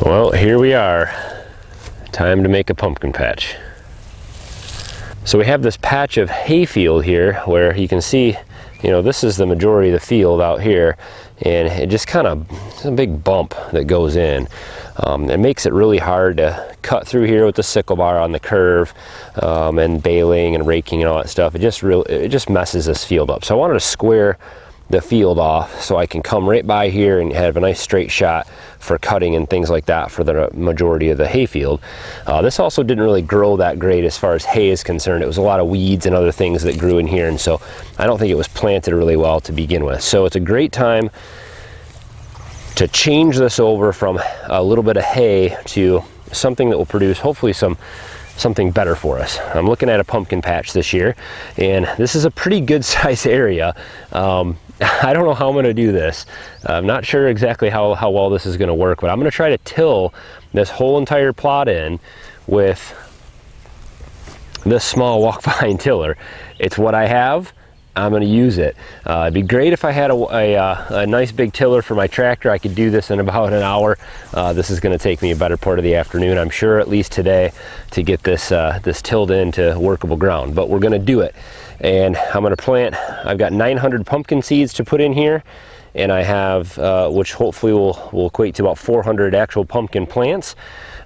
Well, here we are. Time to make a pumpkin patch. So we have this patch of hayfield here where you can see, you know, this is the majority of the field out here, and it just kind of, it's a big bump that goes in. It makes it really hard to cut through here with the sickle bar on the curve, and baling and raking and all that stuff. It just messes this field up. So I wanted to square the field off so I can come right by here and have a nice straight shot for cutting and things like that for the majority of the hayfield. This also didn't really grow that great as far as hay is concerned. It was a lot of weeds and other things that grew in here, and so I don't think it was planted really well to begin with. So it's a great time to change this over from a little bit of hay to something that will produce hopefully something better for us. I'm looking at a pumpkin patch this year, and this is a pretty good size area. I don't know how I'm going to do this. I'm not sure exactly how well this is going to work, but I'm going to try to till this whole entire plot in with this small walk behind tiller. It's what I have. I'm going to use it. It'd be great if I had a nice big tiller for my tractor. I could do this in about an hour. This is going to take me a better part of the afternoon, I'm sure, at least today, to get this tilled into workable ground. But we're going to do it. And I'm going to plant, I've got 900 pumpkin seeds to put in here, and I have, which hopefully will equate to about 400 actual pumpkin plants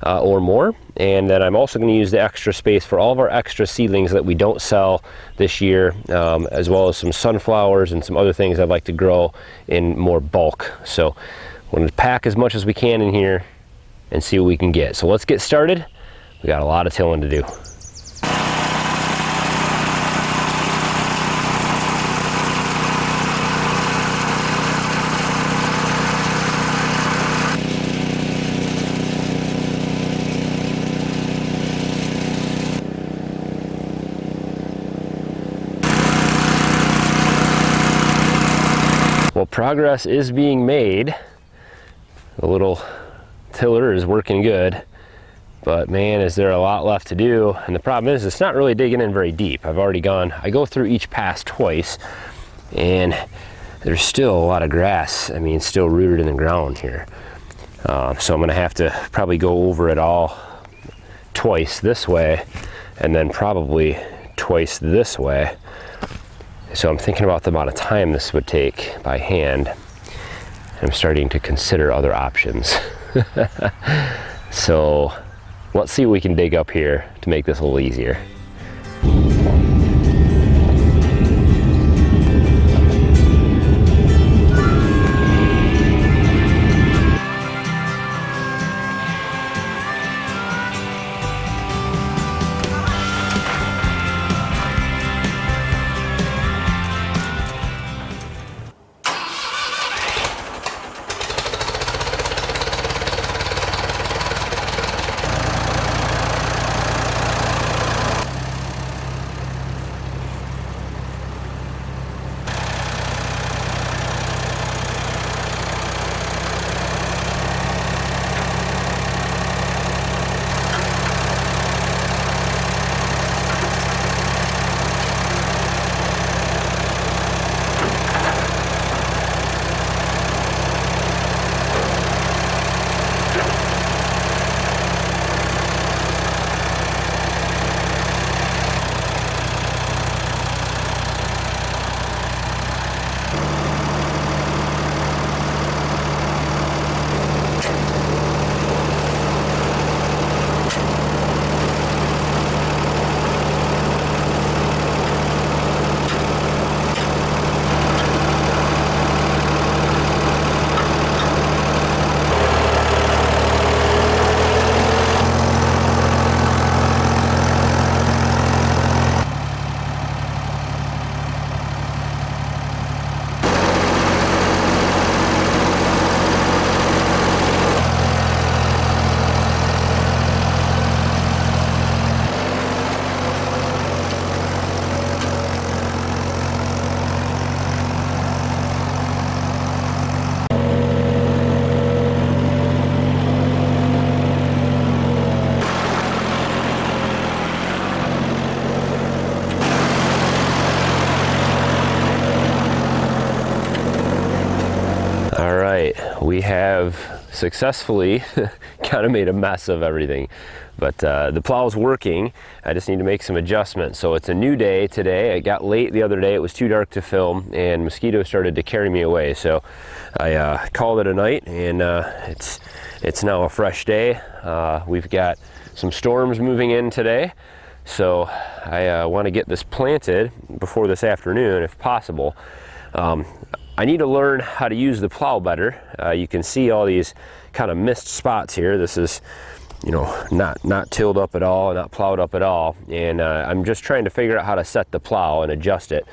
or more. And then I'm also going to use the extra space for all of our extra seedlings that we don't sell this year, as well as some sunflowers and some other things I'd like to grow in more bulk. So we're going to pack as much as we can in here and see what we can get. So let's get started. We got a lot of tilling to do. Well, progress is being made. The little tiller is working good, but man, is there a lot left to do. And the problem is, it's not really digging in very deep. I go through each pass twice, and there's still a lot of grass, still rooted in the ground here. So I'm gonna have to probably go over it all twice this way, and then probably twice this way. So I'm thinking about the amount of time this would take by hand. I'm starting to consider other options. So let's see what we can dig up here to make this a little easier. successfully kind of made a mess of everything. But the plow's working. I just need to make some adjustments. So it's a new day today. I got late the other day. It was too dark to film and mosquitoes started to carry me away. So I called it a night, and it's now a fresh day. We've got some storms moving in today. So I want to get this planted before this afternoon if possible. I need to learn how to use the plow better. You can see all these kind of missed spots here. This is, you know, not tilled up at all, not plowed up at all. And I'm just trying to figure out how to set the plow and adjust it.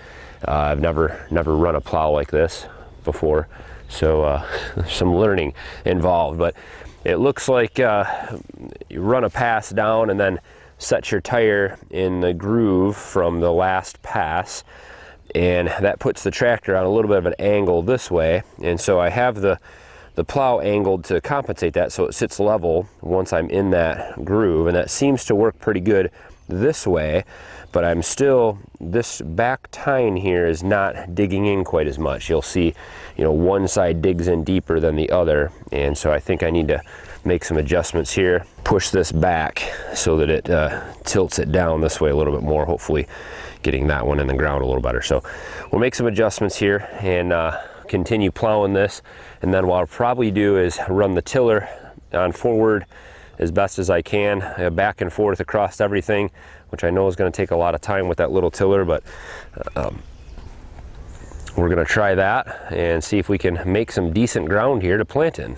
I've never run a plow like this before, so there's some learning involved. But it looks like you run a pass down and then set your tire in the groove from the last pass, and that puts the tractor on a little bit of an angle this way. And so I have the plow angled to compensate that so it sits level once I'm in that groove, and that seems to work pretty good this way. But I'm still, this back tine here is not digging in quite as much. You'll see, you know, one side digs in deeper than the other, and so I think I need to make some adjustments here, push this back so that it tilts it down this way a little bit more, hopefully getting that one in the ground a little better. So we'll make some adjustments here and continue plowing this, and then what I'll probably do is run the tiller on forward as best as I can, back and forth across everything, which I know is going to take a lot of time with that little tiller, but we're going to try that and see if we can make some decent ground here to plant in.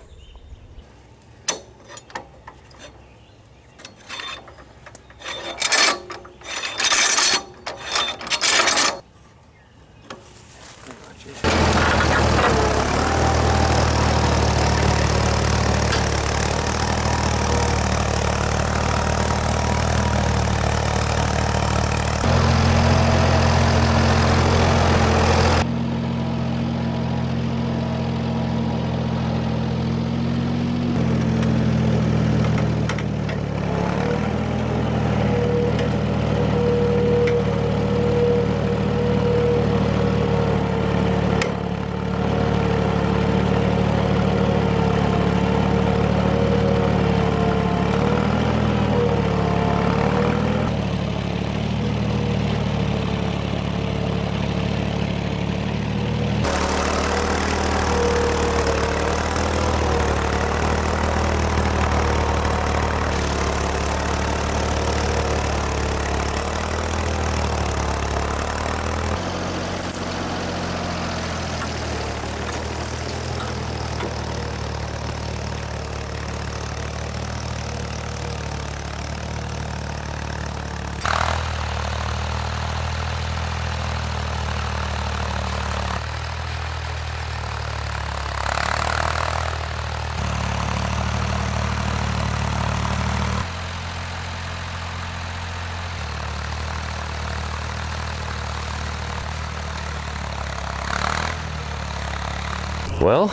Well,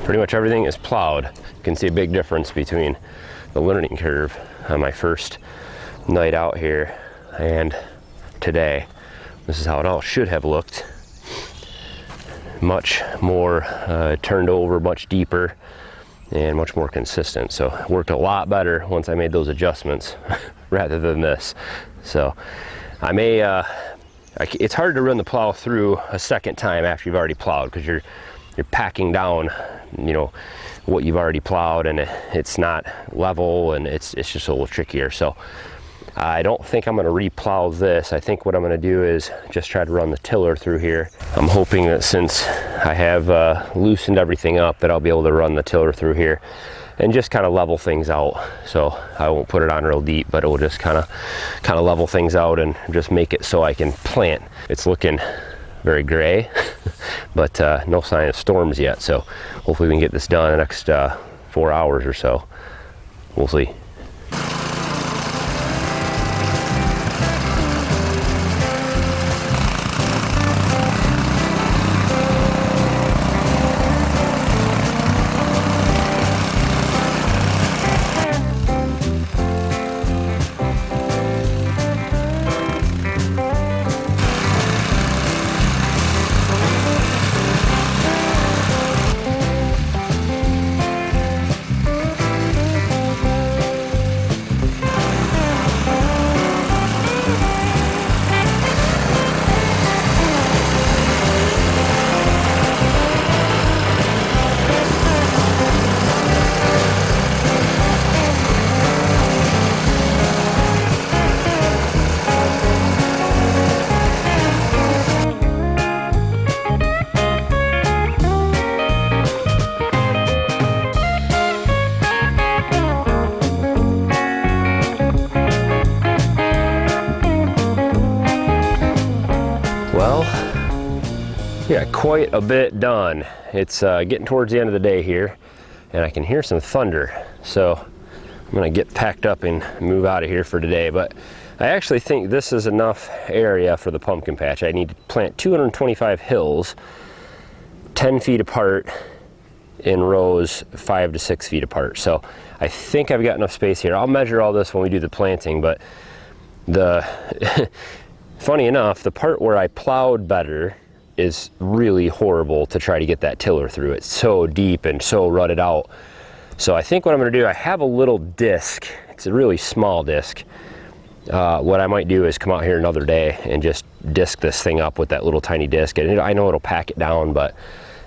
pretty much everything is plowed. You can see a big difference between the learning curve on my first night out here and today. This is how it all should have looked. Much more turned over, much deeper, and much more consistent. So it worked a lot better once I made those adjustments rather than this. So I may, it's hard to run the plow through a second time after you've already plowed, because you're packing down, you know, what you've already plowed, and it's not level, and it's just a little trickier. So I don't think I'm going to re-plow this. I think what I'm going to do is just try to run the tiller through here. I'm hoping that since I have loosened everything up, that I'll be able to run the tiller through here and just kind of level things out. So I won't put it on real deep, but it will just kind of level things out and just make it so I can plant. It's looking very gray, but no sign of storms yet. So hopefully we can get this done in the next 4 hours or so. We'll see. quite a bit done. It's getting towards the end of the day here, and I can hear some thunder. So I'm gonna get packed up and move out of here for today. But I actually think this is enough area for the pumpkin patch. I need to plant 225 hills, 10 feet apart in rows 5 to 6 feet apart. So I think I've got enough space here. I'll measure all this when we do the planting, but funny enough, the part where I plowed better is really horrible to try to get that tiller through. It's so deep and so rutted out. So I think what I'm gonna do, I have a little disc. It's a really small disc. What I might do is come out here another day and just disc this thing up with that little tiny disc. And I know it'll pack it down, but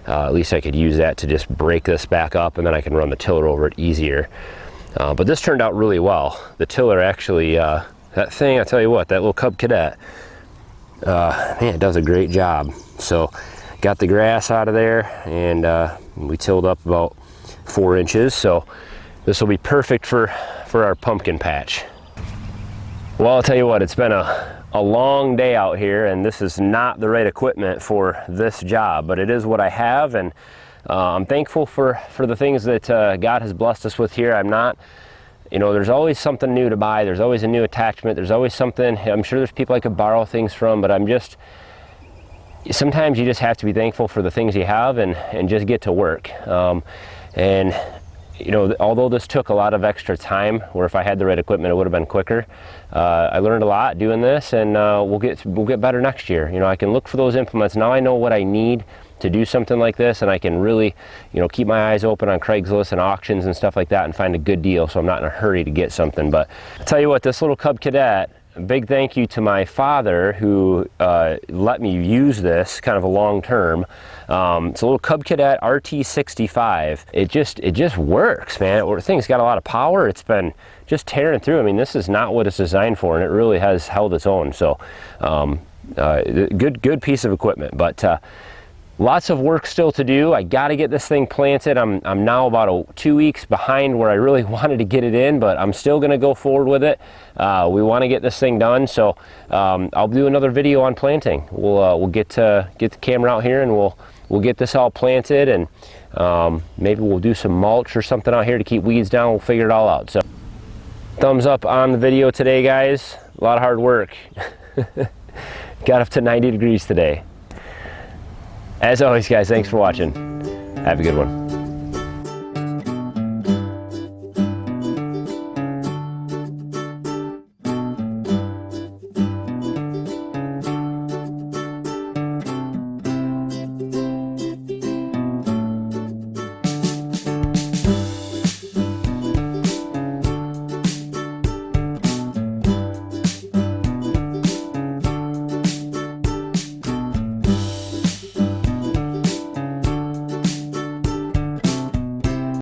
at least I could use that to just break this back up, and then I can run the tiller over it easier. But this turned out really well. The tiller actually, that thing, I tell you what, that little Cub Cadet, man, it does a great job. So got the grass out of there, and we tilled up about 4 inches. So this will be perfect for our pumpkin patch. Well, I'll tell you what, it's been a long day out here, and this is not the right equipment for this job, but it is what I have, and I'm thankful for the things that God has blessed us with here. I'm not, you know, there's always something new to buy. There's always a new attachment. There's always something. I'm sure there's people I could borrow things from, but sometimes you just have to be thankful for the things you have and just get to work. And you know, although this took a lot of extra time, where if I had the right equipment, it would have been quicker. I learned a lot doing this, and we'll get better next year. You know, I can look for those implements. Now I know what I need to do something like this, and I can really, you know, keep my eyes open on Craigslist and auctions and stuff like that and find a good deal, so I'm not in a hurry to get something. But I'll tell you what, this little Cub Cadet, a big thank you to my father who let me use this kind of a long term. It's a little Cub Cadet RT65. It just works, man. The thing's got a lot of power. It's been just tearing through. I mean, this is not what it's designed for, and it really has held its own. So good piece of equipment, but lots of work still to do. I got to get this thing planted. I'm now about 2 weeks behind where I really wanted to get it in, but I'm still going to go forward with it. We want to get this thing done, so I'll do another video on planting. We'll get the camera out here, and we'll get this all planted, and maybe we'll do some mulch or something out here to keep weeds down. We'll figure it all out. So thumbs up on the video today, guys. A lot of hard work. Got up to 90 degrees today. As always, guys, thanks for watching. Have a good one.